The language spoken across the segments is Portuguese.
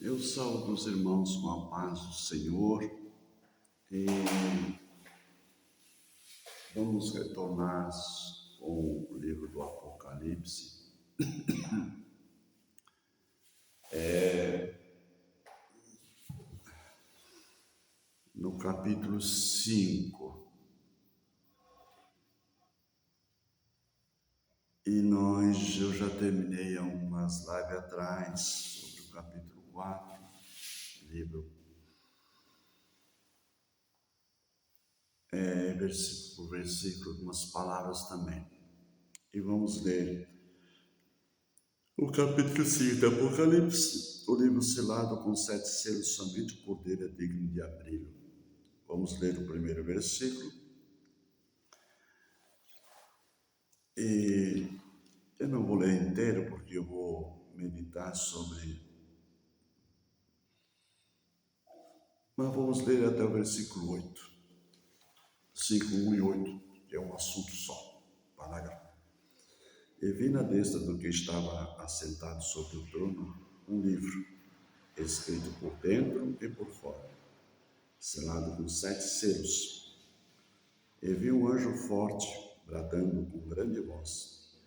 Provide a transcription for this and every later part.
Eu saúdo os irmãos com a paz do Senhor e vamos retornar com o livro do Apocalipse. No capítulo 5. Eu já terminei há umas lives atrás sobre o capítulo 4, livro versículo por versículo, algumas palavras também. E vamos ler o capítulo 5 do Apocalipse, o livro selado com 7 selos, somente o Cordeiro é digno de abri-lo. Vamos ler o primeiro versículo. E eu não vou ler inteiro porque eu vou meditar sobre. Mas vamos ler até o versículo 8. 5, 1 e 8, que é um assunto só, parágrafo. E vi na destra do que estava assentado sobre o trono um livro, escrito por dentro e por fora, selado com 7 selos. E vi um anjo forte, bradando com grande voz,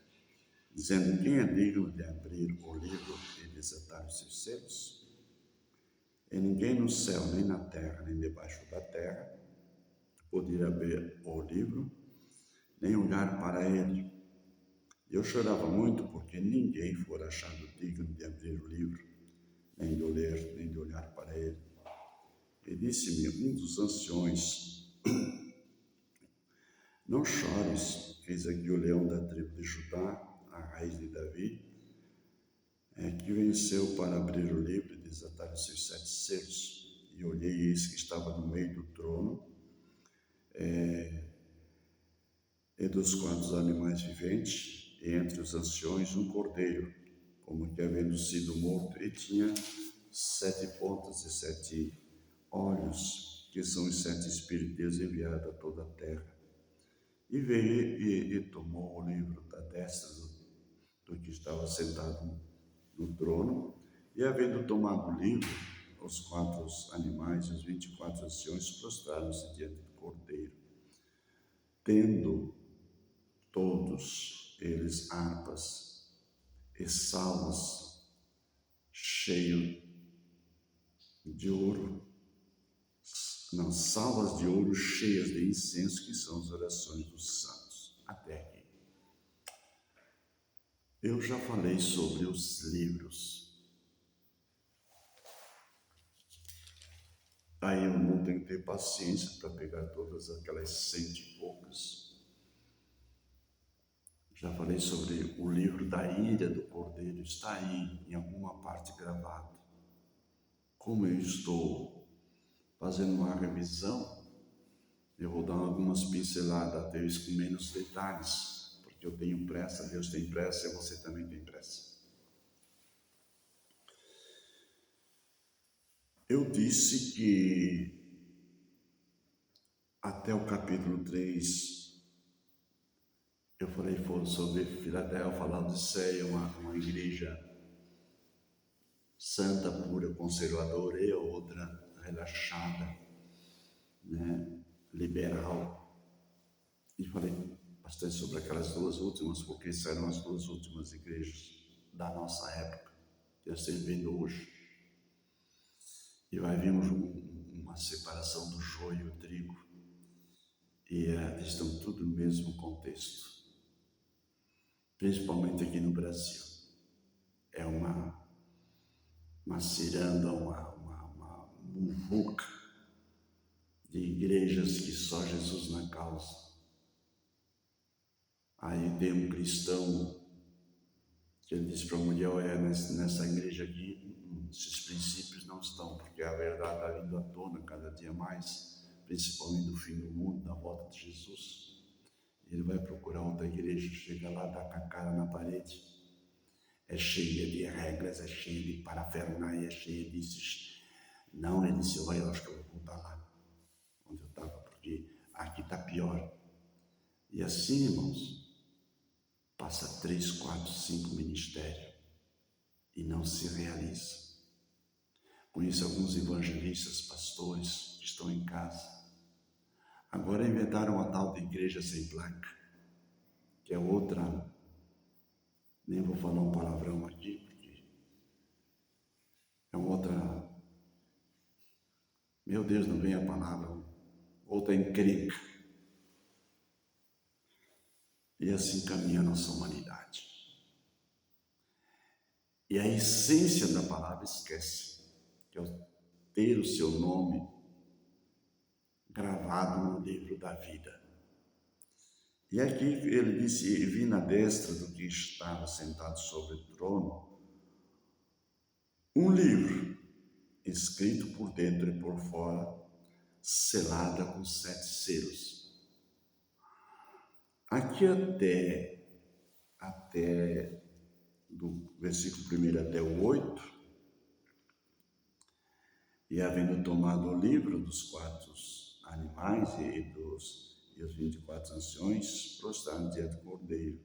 dizendo: quem é digno de abrir o livro e desatar os seus selos? E ninguém no céu, nem na terra, nem debaixo da terra, podia abrir o livro, nem olhar para ele. Eu chorava muito porque ninguém fora achado digno de abrir o livro, nem de ler, nem de olhar para ele. E disse-me um dos anciões: não chores, eis aqui o leão da tribo de Judá, a raiz de Davi, que venceu para abrir o livro e desatar os seus 7 selos. E olhei, e eis que estava no meio do trono e dos 4 animais viventes, e entre os anciões um cordeiro, como que havendo sido morto, e tinha 7 pontas e 7 olhos, que são os 7 Espíritos de Deus enviados a toda a terra. E veio e tomou o livro da destra do que estava sentado no trono, e havendo tomado o livro, os 4 animais e os 24 anciões prostraram-se diante do cordeiro, tendo todos eles harpas e salvas cheias de ouro, salvas de ouro cheias de incenso, que são as orações dos santos. Até aqui. Eu já falei sobre os livros. Aí eu não tenho que ter paciência para pegar todas aquelas 100 e poucas. Já falei sobre o livro da ira do Cordeiro, está aí em alguma parte gravado. Como eu estou fazendo uma revisão, eu vou dar algumas pinceladas, até isso com menos detalhes, porque eu tenho pressa, Deus tem pressa e você também tem pressa. Eu disse que até o capítulo 3, eu falei sobre Filadélfia, falando de Ceia, uma igreja santa, pura, conservadora, e a outra relaxada, liberal. E falei bastante sobre aquelas 2 últimas, porque serão as 2 últimas igrejas da nossa época, que nós estamos vendo hoje. E vai vir uma separação do joio e o trigo, e estão tudo no mesmo contexto, principalmente aqui no Brasil. É uma ciranda, uma muvuca de igrejas que só Jesus na causa. Aí tem um cristão que ele disse para a mulher: olha, nessa igreja aqui, esses princípios não estão, porque a verdade está vindo à tona cada dia mais, principalmente do fim do mundo, da volta de Jesus. Ele vai procurar outra igreja, chega lá, dá com a cara na parede, é cheia de regras, é cheia de parafernália, é cheia disso. Não, ele disse: olha, eu acho que eu vou voltar lá onde eu estava, porque aqui está pior. E assim, irmãos, passa 3, 4, 5 ministérios e não se realiza. Conheço alguns evangelistas, pastores que estão em casa. Agora inventaram uma tal de igreja sem placa, que é outra, nem vou falar um palavrão aqui, porque é outra, meu Deus, não vem a palavra, outra encrenca. E assim caminha a nossa humanidade. E a essência da palavra esquece, que é ter o seu nome gravado no livro da vida. E aqui ele disse, e vi na destra do que estava sentado sobre o trono, um livro, escrito por dentro e por fora, selada com 7 selos. Aqui até do versículo 1 até o 8, e havendo tomado o livro dos 4 animais e os 24 anciões, prostraram diante do Cordeiro.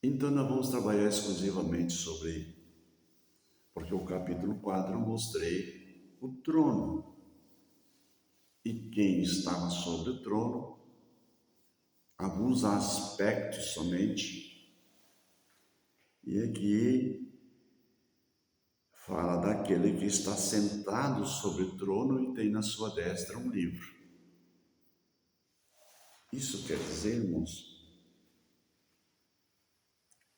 Então nós vamos trabalhar exclusivamente sobre, porque o capítulo 4 eu mostrei o trono, e quem estava sobre o trono, alguns aspectos somente, e aqui fala daquele que está sentado sobre o trono e tem na sua destra um livro. Isso quer dizer, irmãos,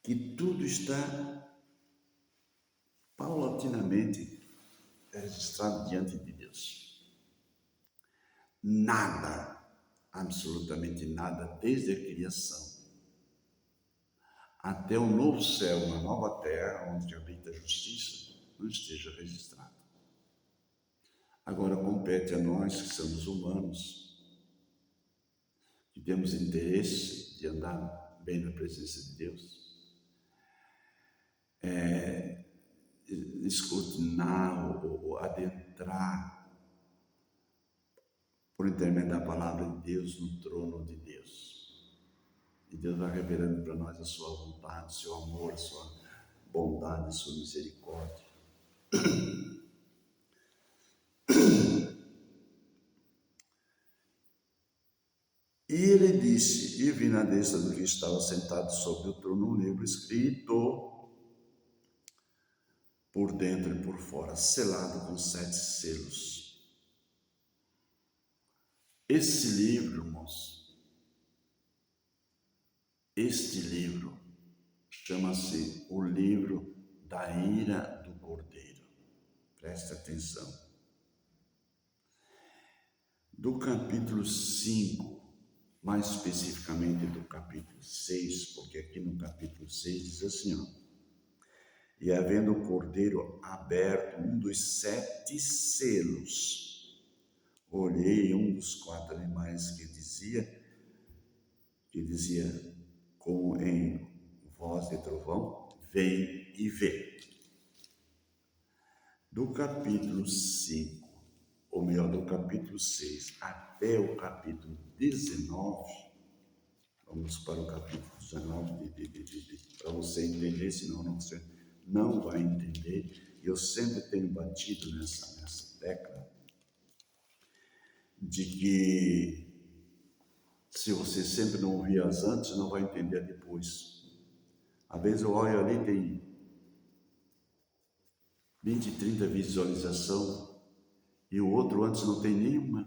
que tudo está paulatinamente registrado diante de Deus. Nada, absolutamente nada, desde a criação até o novo céu, uma nova terra, onde habita a justiça, não esteja registrado. Agora compete a nós, que somos humanos, que temos interesse de andar bem na presença de Deus, escrutinar ou adentrar por intermédio da palavra de Deus no trono de Deus. E Deus vai revelando para nós a sua vontade, o seu amor, a sua bondade, a sua misericórdia. E ele disse, e vi na destra do que estava sentado sobre o trono um livro escrito por dentro e por fora, selado com 7 selos. Esse livro, irmãos, este livro chama-se o livro da ira do Cordeiro. Preste atenção. Do capítulo 5, mais especificamente do capítulo 6, porque aqui no capítulo 6 diz assim, ó, e havendo o Cordeiro aberto um dos 7 selos, olhei um dos 4 animais que dizia como em voz de trovão, vem e vê. Do capítulo 5, ou melhor, do capítulo 6 até o capítulo 19, vamos para o capítulo 19, para você entender, senão você não vai entender. Eu sempre tenho batido nessa tecla de que se você sempre não ouvir as antes, não vai entender depois. Às vezes eu olho ali, tem 20, 30 visualização, e o outro antes não tem nenhuma.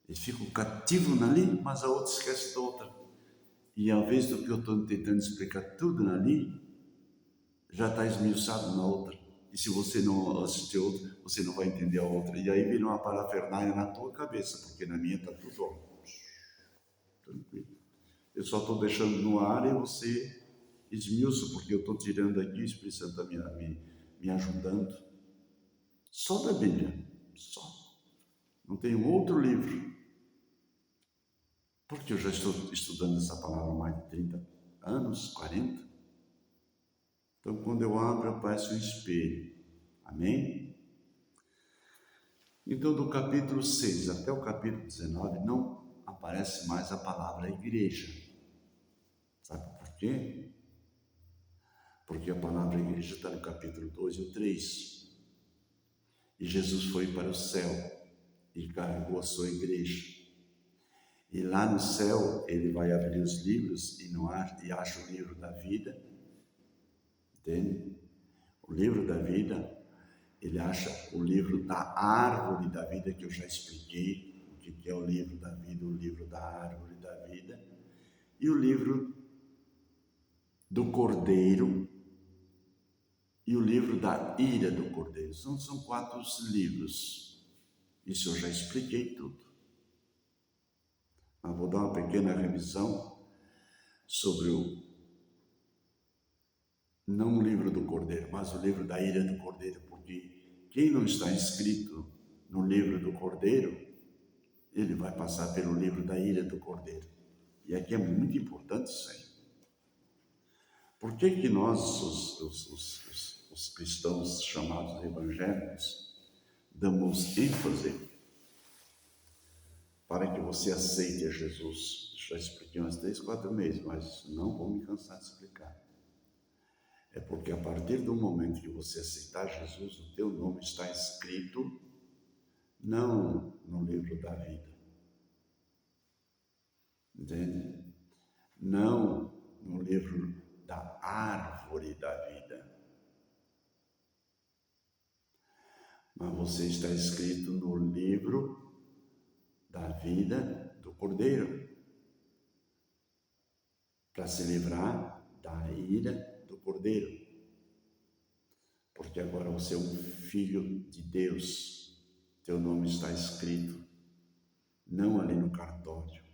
Eles ficam cativos ali, mas a outra esquece da outra. E ao invés do que eu estou tentando explicar tudo ali, já está esmiuçado na outra. E se você não assistir outra, você não vai entender a outra. E aí vira uma parafernália na tua cabeça, porque na minha está tudo ó, tranquilo. Eu só estou deixando no ar e você esmiuça, porque eu estou tirando aqui, o Espírito Santo está me ajudando. Só da Bíblia, só. Não tem um outro livro. Porque eu já estou estudando essa palavra há mais de 30 anos, 40. Então, quando eu abro, aparece um espelho. Amém? Então, do capítulo 6 até o capítulo 19, não aparece mais a palavra igreja. Sabe por quê? porque a palavra igreja está no capítulo 2 e o 3. E Jesus foi para o céu e carregou a sua igreja. E lá no céu ele vai abrir os livros e acha o livro da vida, entende? O livro da vida, ele acha o livro da árvore da vida, que eu já expliquei o que é o livro da vida, o livro da árvore da vida, e o livro do cordeiro, e o livro da ira do cordeiro. São 4 livros. Isso eu já expliquei tudo. Mas vou dar uma pequena revisão sobre não o livro do cordeiro, mas o livro da ira do cordeiro, porque quem não está inscrito no livro do cordeiro, ele vai passar pelo livro da ira do cordeiro. E aqui é muito importante isso aí. Por que nós, os cristãos chamados evangélicos, damos ênfase para que você aceite a Jesus? Já expliquei umas 3, 4 meses, mas não vou me cansar de explicar. É porque a partir do momento que você aceitar Jesus, o teu nome está escrito não no livro da vida, entende? Não no livro da árvore da vida, mas você está escrito no livro da vida do Cordeiro, para se livrar da ira do Cordeiro, porque agora você é um filho de Deus, teu nome está escrito, não ali no cartório,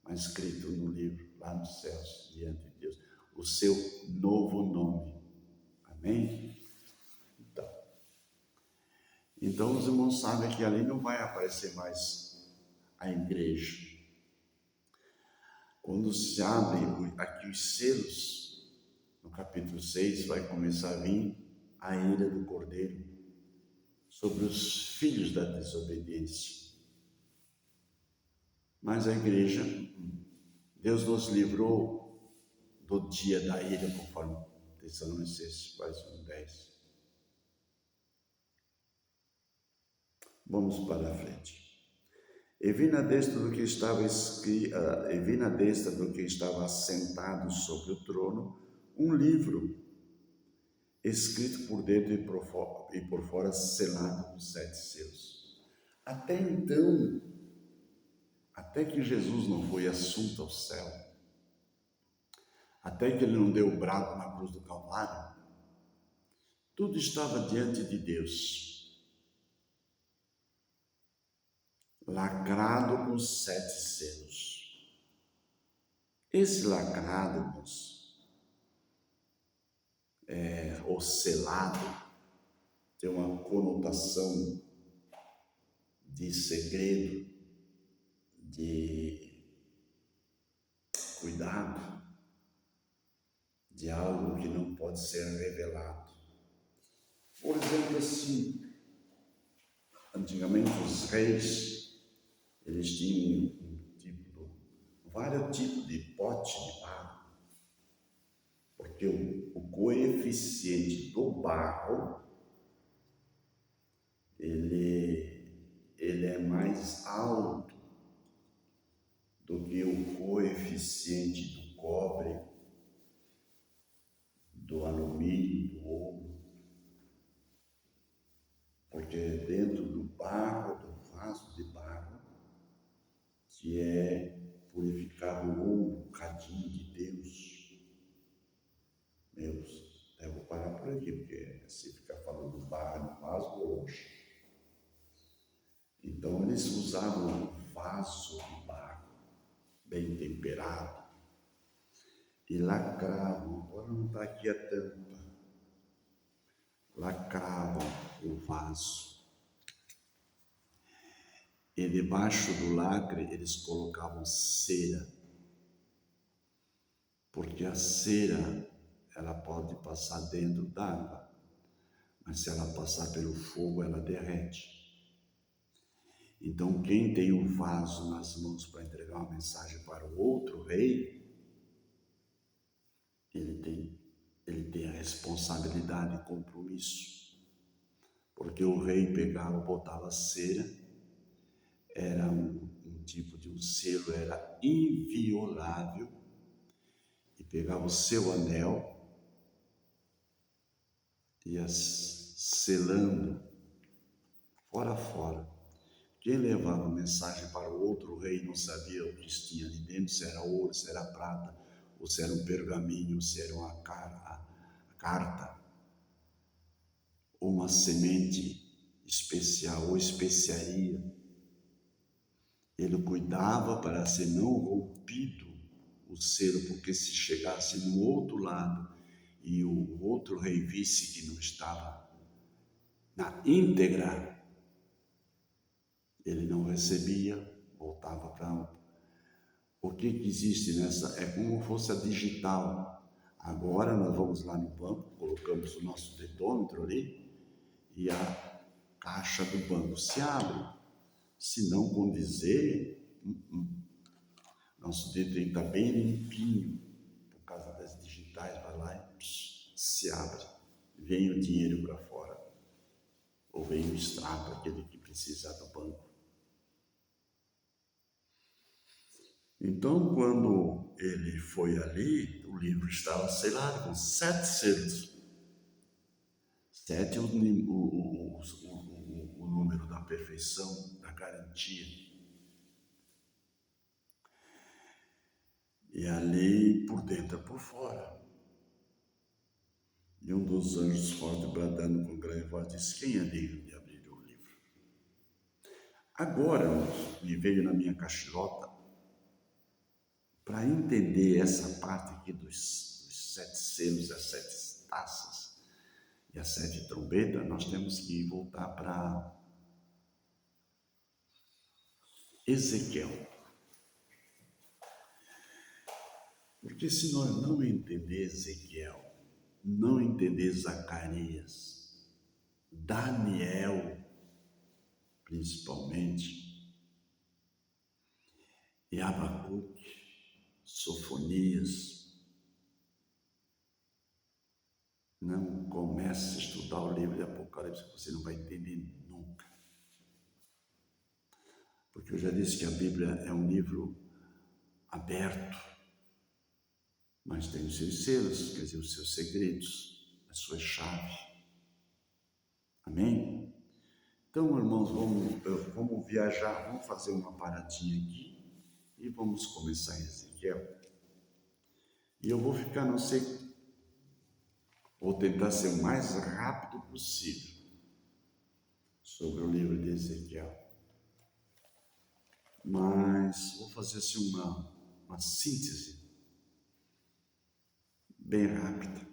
mas escrito no livro, lá nos céus, diante de Deus, o seu novo nome, amém? Então os irmãos sabem que ali não vai aparecer mais a igreja. Quando se abre aqui os selos, no capítulo 6, vai começar a vir a ira do Cordeiro sobre os filhos da desobediência. Mas a igreja, Deus nos livrou do dia da ira, conforme Tessalonicenses 1:10. Vamos para a frente. E vi na destra do que estava assentado sobre o trono um livro, escrito por dentro e por fora, selado com 7 selos. Até então, até que Jesus não foi assunto ao céu, até que ele não deu o brado na cruz do Calvário, tudo estava diante de Deus, lacrado com 7 selos. Esse lacrado, irmãos, ou selado, tem uma conotação de segredo, de cuidado, de algo que não pode ser revelado. Por exemplo, assim, antigamente os reis, eles tinham vários tipos de pote de barro, porque o coeficiente do barro, ele é mais alto do que o coeficiente do cobre, do alumínio, do ouro, porque dentro do barro, do vaso de barro, que é purificado o ouro, o cadinho de Deus. Meus, eu vou parar por aqui, porque se ficar falando do barro no vaso, hoje. Então eles usavam um vaso de barro, bem temperado, e lacravam, agora não está aqui a tampa, lacravam o vaso. E debaixo do lacre eles colocavam cera, porque a cera, ela pode passar dentro d'água, mas se ela passar pelo fogo, ela derrete. Então, quem tem o vaso nas mãos para entregar uma mensagem para o outro rei, ele tem responsabilidade e compromisso. Porque o rei pegava, botava cera, era um tipo de um selo, era inviolável, e pegava o seu anel, ia selando fora a fora. Quem levava a mensagem para o outro rei não sabia o que tinha ali dentro, se era ouro, se era prata, ou se era um pergaminho, se era uma carta, ou uma semente especial, ou especiaria. Ele cuidava para ser não rompido o selo, porque se chegasse no outro lado e o outro rei visse que não estava na íntegra, ele não recebia, voltava para... O que existe nessa? É como se fosse a digital. Agora nós vamos lá no banco, colocamos o nosso dedômetro ali e a caixa do banco se abre. Se não condizer, nosso dedo tem que estar bem limpinho, por causa das digitais, vai lá e se abre. Vem o dinheiro para fora, ou vem o extrato, aquele que precisar do banco. Então, quando ele foi ali, o livro estava selado com 7 selos. 7 é o número da perfeição, da garantia. E ali, por dentro e por fora. E um dos anjos forte, bradando com grande voz, disse: quem é digno de abrir o livro? Agora, me veio na minha cachilota, para entender essa parte aqui dos 7 selos, as 7 taças e as 7 trombetas, nós temos que voltar para Ezequiel. Porque se nós não entender Ezequiel, não entender Zacarias, Daniel, principalmente, e Abacuque, Sofonias, não comece a estudar o livro de Apocalipse, você não vai entender nunca. Porque eu já disse que a Bíblia é um livro aberto, mas tem os seus selos, quer dizer, os seus segredos, as suas chaves. Amém? Então, irmãos, vamos viajar, vamos fazer uma paradinha aqui e vamos começar em Ezequiel. E eu vou ficar, não sei, vou tentar ser o mais rápido possível sobre o livro de Ezequiel. Mas vou fazer assim uma síntese bem rápida.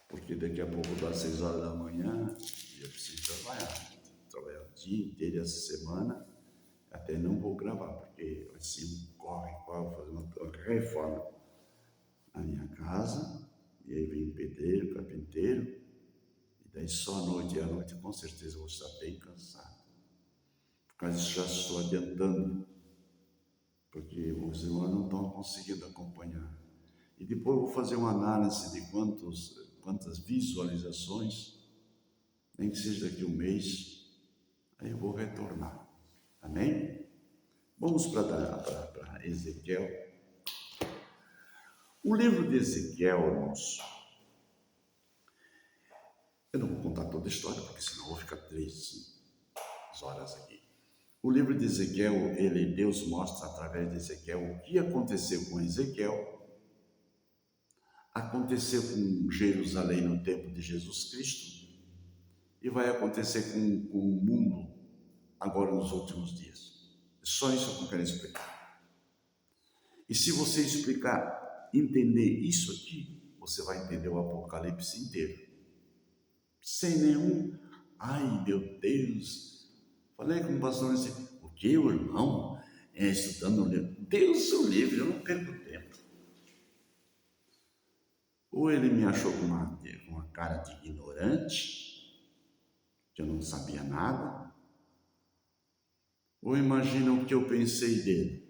Porque daqui a pouco dá 6 horas da manhã e eu preciso trabalhar. Trabalhar o dia inteiro essa semana. Até não vou gravar, porque assim corre, vou fazer uma reforma na minha casa. E aí vem pedreiro, carpinteiro. E daí só à noite, e à noite com certeza eu vou estar bem cansado. Por causa disso já estou adiantando, porque os irmãos não estão conseguindo acompanhar. E depois eu vou fazer uma análise de quantas visualizações, nem que seja daqui a um mês, aí eu vou retornar. Amém? Vamos para Ezequiel. O livro de Ezequiel, irmãos, eu não vou contar toda a história, porque senão eu vou ficar 3 horas aqui. O livro de Ezequiel, Deus mostra através de Ezequiel o que aconteceu com Ezequiel, aconteceu com Jerusalém no tempo de Jesus Cristo e vai acontecer com o mundo agora nos últimos dias. É só isso que eu quero explicar. E se você explicar, entender isso aqui, você vai entender o Apocalipse inteiro. Sem nenhum, ai meu Deus, falei com o pastor assim, o que o irmão é estudando o livro? Deus o livre, eu não perco tempo. Ou ele me achou com uma cara de ignorante, que eu não sabia nada, ou imagina o que eu pensei dele.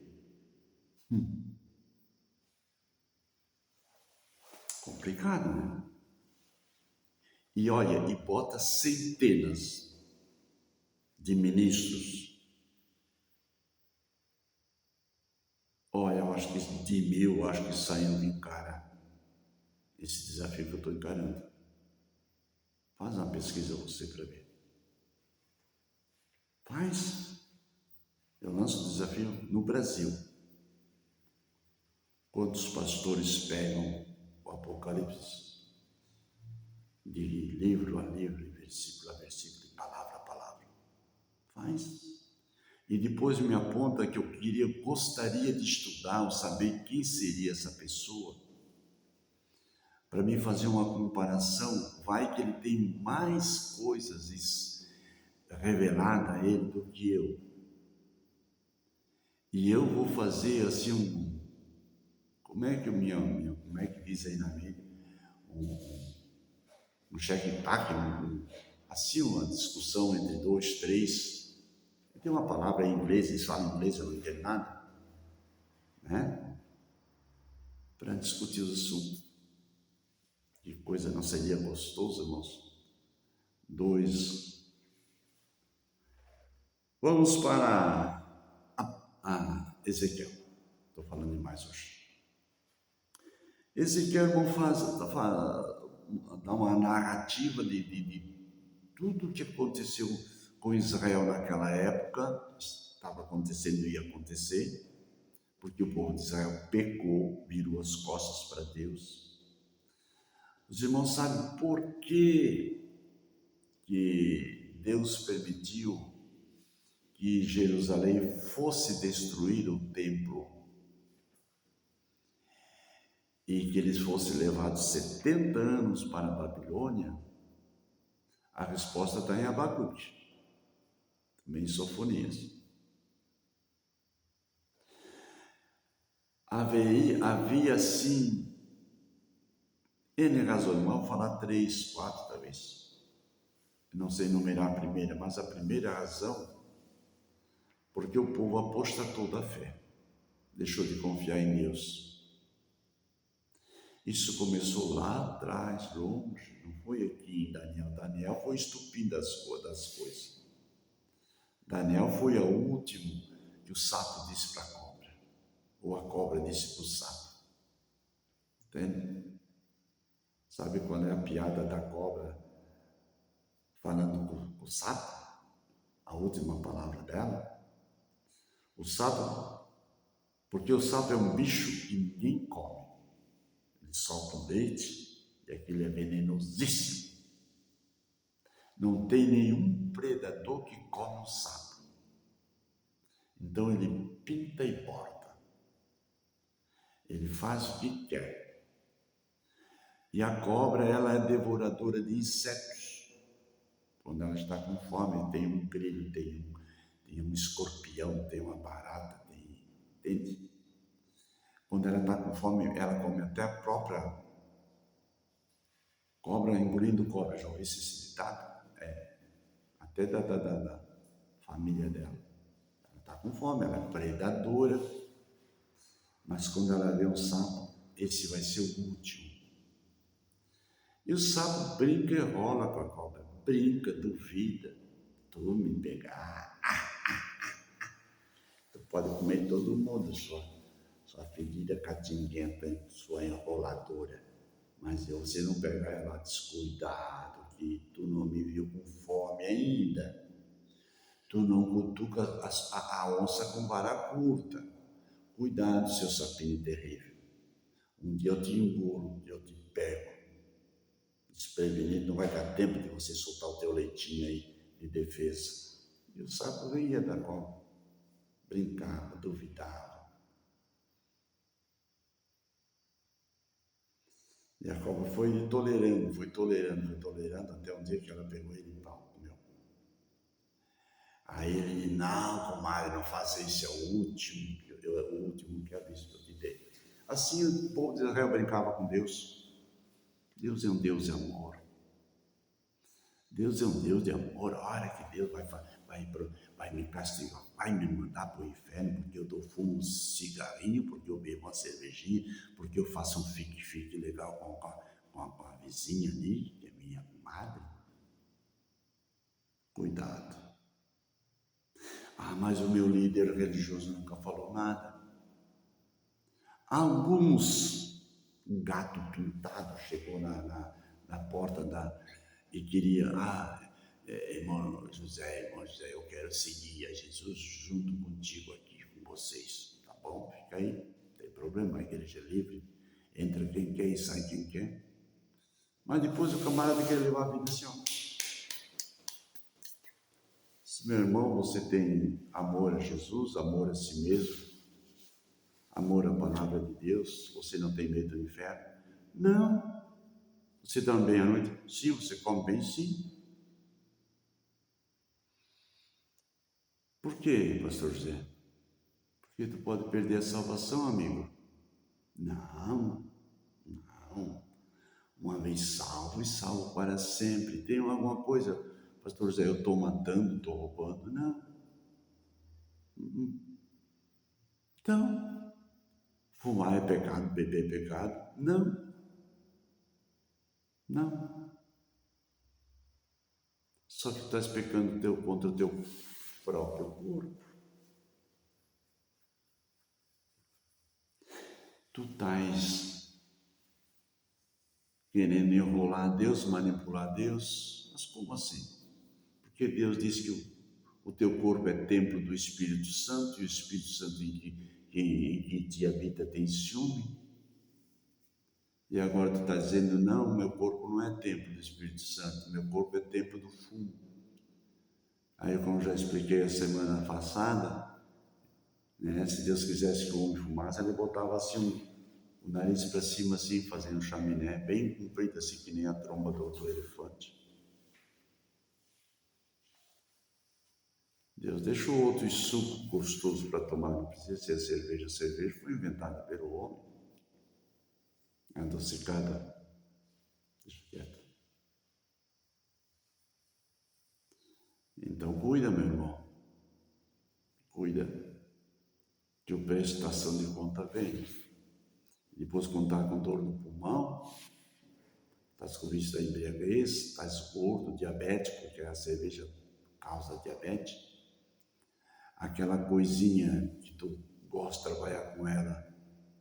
Complicado, né? E olha, e bota centenas de ministros. Olha, eu acho que de 1.000, eu acho que saindo encara esse desafio que eu estou encarando. Faz uma pesquisa você para ver. Faz. Eu lanço o desafio no Brasil. Quantos pastores pegam o Apocalipse de livro a livro, versículo a versículo, palavra a palavra? Faz. E depois me aponta que gostaria de estudar, ou saber quem seria essa pessoa, para mim fazer uma comparação. Vai que ele tem mais coisas reveladas a ele do que eu. E eu vou fazer assim como é que diz aí na mídia? Um cheque-paque, assim uma discussão entre 2, 3. Tem uma palavra em inglês, eles falam em inglês, eu não entendo nada, né? Para discutir os assuntos. Que coisa não seria gostoso, irmãos? 2. Vamos para a Ezequiel. Estou falando demais hoje. Ezequiel, irmão, dá uma narrativa de tudo o que aconteceu com Israel naquela época. Estava acontecendo e ia acontecer, porque o povo de Israel pecou, virou as costas para Deus. Os irmãos sabem por que Deus permitiu que Jerusalém fosse destruir o templo e que eles fossem levados 70 anos para a Babilônia? A resposta está em Abacuque, também em Sofonias. Havia sim N razões, vou falar 3, 4 talvez. Não sei numerar a primeira, mas a primeira razão, porque o povo apostatou da fé, deixou de confiar em Deus. Isso começou lá atrás, longe, não foi aqui em Daniel. Daniel foi estupindo das coisas. Daniel foi o último que o sapo disse para a cobra, ou a cobra disse para o sapo. Entende? Sabe quando é a piada da cobra falando com o sapo? A última palavra dela? O sapo, porque o sapo é um bicho que ninguém come. Ele solta o leite e aquilo é venenosíssimo. Não tem nenhum predador que come o sapo. Então ele pinta e borda. Ele faz o que quer. E a cobra, ela é devoradora de insetos. Quando ela está com fome, tem um grilho, tem um escorpião, tem uma barata, entende? Quando ela está com fome, ela come até a própria cobra, engolindo cobra. Já ouviu esse ditado? Até da família dela. Ela está com fome, ela é predadora, mas quando ela vê um sapo, esse vai ser o último. E o sapo brinca e rola com a cobra, brinca, duvida. Tu me pegar, tu pode comer todo mundo, sua ferida catinguenta, sua enroladora. Mas você não pegar ela descuidado, que tu não me viu com fome ainda. Tu não cutuca a onça com vara curta. Cuidado, seu sapinho terrível. Um dia eu te engulo, um dia eu te pego. Desprevenido, não vai dar tempo de você soltar o teu leitinho aí de defesa. E o sapo ria da cobra, brincava, duvidava. E a cobra foi tolerando, até um dia que ela pegou ele e pau, comeu. Aí ele, não, comadre, não faça isso, é o último que aviso que eu te dei. Assim o povo de Israel brincava com Deus. Deus é um Deus de amor. Deus é um Deus de amor. Olha que Deus vai vai me castigar, vai me mandar para o inferno porque eu fumo um cigarrinho, porque eu bebo uma cervejinha, porque eu faço um fique legal com a vizinha ali, que é minha comadre. Cuidado. Mas o meu líder religioso nunca falou nada. Alguns, um gato pintado chegou na porta e queria, irmão José, eu quero seguir a Jesus junto contigo aqui, com vocês, tá bom? Fica aí, não tem problema, a igreja é livre, entra quem quer e sai quem quer. Mas depois o camarada quer levar a vida assim, ó. Se, meu irmão, você tem amor a Jesus, amor a si mesmo, amor à palavra de Deus, você não tem medo do inferno? Não. Você dorme bem à noite? Sim. Você come bem? Sim. Por quê, pastor José? Porque tu pode perder a salvação, amigo. Não. Uma vez salvo e salvo para sempre. Tem alguma coisa, pastor José, eu estou matando, estou roubando? Não. Então, fumar é pecado, beber é pecado? Não. Só que estás pecando contra o teu próprio corpo. Tu estás querendo enrolar Deus, manipular Deus, mas como assim? Porque Deus diz que o teu corpo é templo do Espírito Santo e o Espírito Santo em que te habita tem ciúme. E agora tu está dizendo, não, meu corpo não é templo do Espírito Santo, meu corpo é templo do fumo. Aí, como já expliquei a semana passada, né, se Deus quisesse que o homem fumasse, ele botava assim o nariz para cima, assim, fazendo um chaminé, bem comprido, assim, que nem a tromba do elefante. Deus deixou outro suco gostoso para tomar, não precisa ser cerveja. A cerveja foi inventada pelo homem, adocicada. Deixa quieto. Então cuida, meu irmão. Cuida, que o prestação de conta vem. Depois contar com dor no pulmão, estás com vício da embriaguez, estás gordo, diabético, porque a cerveja causa diabetes. Aquela coisinha que tu gosta de trabalhar com ela,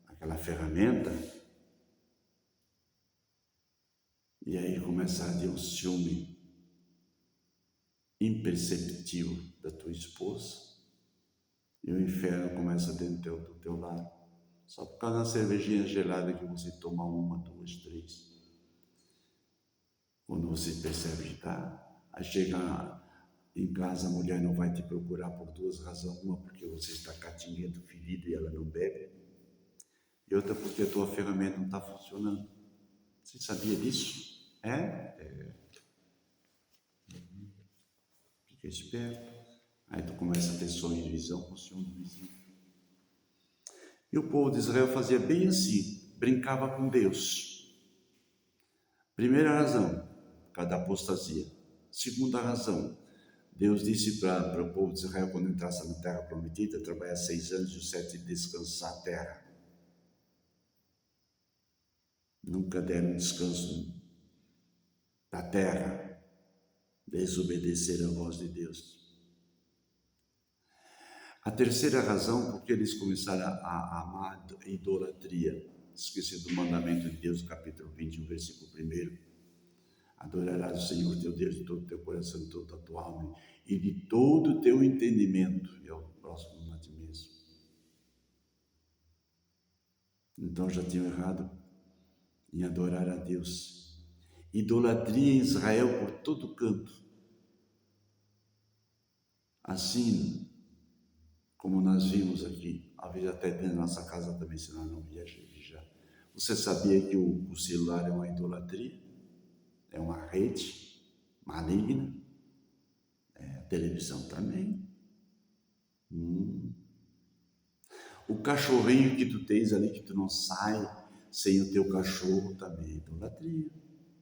aquela ferramenta, e aí começa a ter um ciúme imperceptível da tua esposa, e o inferno começa dentro do teu lar, só por causa da cervejinha gelada que você toma 1, 2, 3. Quando você percebe que está, aí chega em casa, a mulher não vai te procurar por 2 razões. Uma, porque você está catinguento, ferido e ela não bebe. E outra, porque a tua ferramenta não está funcionando. Você sabia disso? Fica esperto. Aí tu começa a ter sonho e visão com o ciúme do vizinho. E o povo de Israel fazia bem assim, brincava com Deus. Primeira razão, por causa da apostasia. Segunda razão, Deus disse para o povo de Israel, quando entrasse na terra prometida, trabalhar 6 anos e o 7 descansar a terra. Nunca deram descanso da terra, desobedeceram a voz de Deus. A terceira razão, porque eles começaram a amar a idolatria. Esqueci do mandamento de Deus, capítulo 21, versículo 1. Adorarás o Senhor teu Deus de todo o teu coração, de toda a tua alma e de todo o teu entendimento, e ao próximo a ti mesmo. Então já tinham errado em adorar a Deus. Idolatria em Israel por todo canto. Assim como nós vimos aqui, às vezes até dentro da nossa casa também, se nós não viajar. Você sabia que o celular é uma idolatria? É uma rede maligna? A televisão também. O cachorrinho que tu tens ali, que tu não sai sem o teu cachorro, também é idolatria.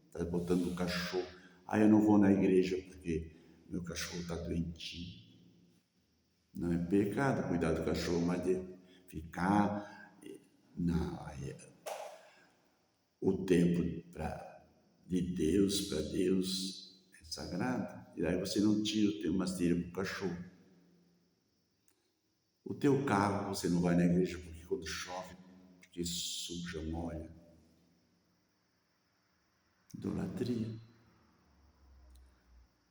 Está botando o cachorro. Eu não vou na igreja porque meu cachorro está doentinho. Não é pecado cuidar do cachorro, mas de ficar o tempo de Deus, para Deus, é sagrado. E aí você não tira, mas tira para o cachorro. O teu carro, você não vai na igreja porque quando chove, porque suja, molha. Idolatria.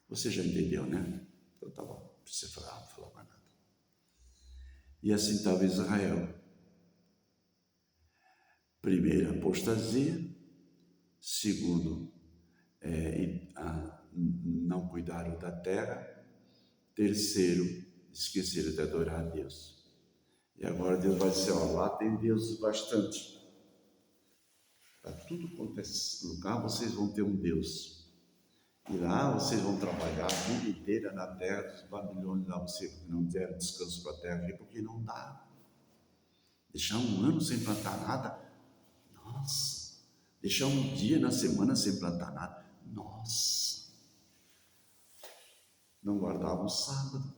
Você já entendeu, né? Então tá bom, não precisa falar, não falar mais nada. E assim estava Israel. Primeiro, apostasia. Segundo, não cuidaram da terra. Terceiro, esqueceram de adorar a Deus. E agora Deus vai dizer, ó, lá tem Deus bastante. Para tudo quanto é lugar, vocês vão ter um Deus. E lá vocês vão trabalhar a vida inteira na terra dos babilônios, lá vocês não deram descanso para a terra, porque não dá. Deixar um ano sem plantar nada, nossa. Deixar um dia na semana sem plantar nada, nossa. Não guardavam o sábado,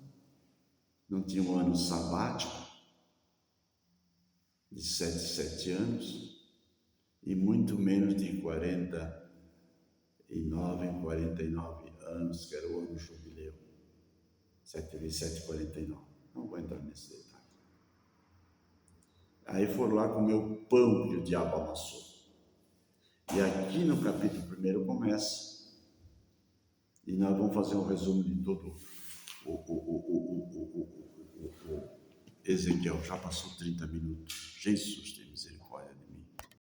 não tinha um ano sabático de 7 anos, e muito menos de 49 em 49 anos, que era o ano jubileu. 7 vezes 7, 49. Não vou entrar nesse detalhe. Aí foram lá comer o pão que o diabo amassou. E aqui no capítulo 1 começa, e nós vamos fazer um resumo de todo o Ezequiel. Já passou 30 minutos. Jesus tem misericórdia.